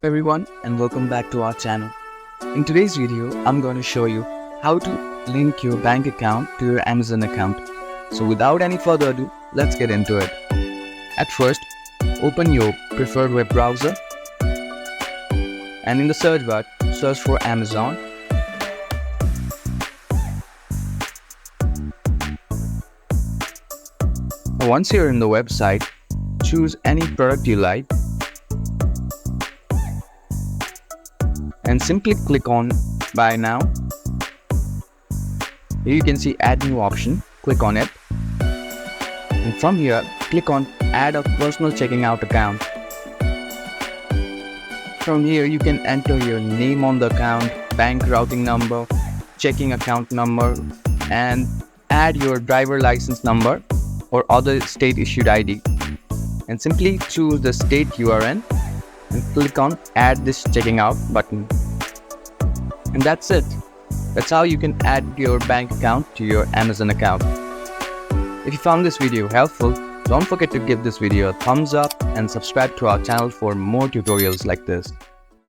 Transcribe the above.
Everyone, and welcome back to our channel. In today's video, I'm going to show you how to link your bank account to your Amazon account. So without any further ado, let's get into it. At first, open your preferred web browser and in the search bar, search for Amazon. Once you're in the website, choose any product you like and simply click on Buy Now. Here you can see Add New option, click on it. And from here, click on Add a personal checking out account. From here, you can enter your name on the account, bank routing number, checking account number, and add your driver license number or other state issued ID. And simply choose the state you are in and click on Add this checking out button. And that's it. That's how you can add your bank account to your Amazon account. If you found this video helpful, don't forget to give this video a thumbs up and subscribe to our channel for more tutorials like this.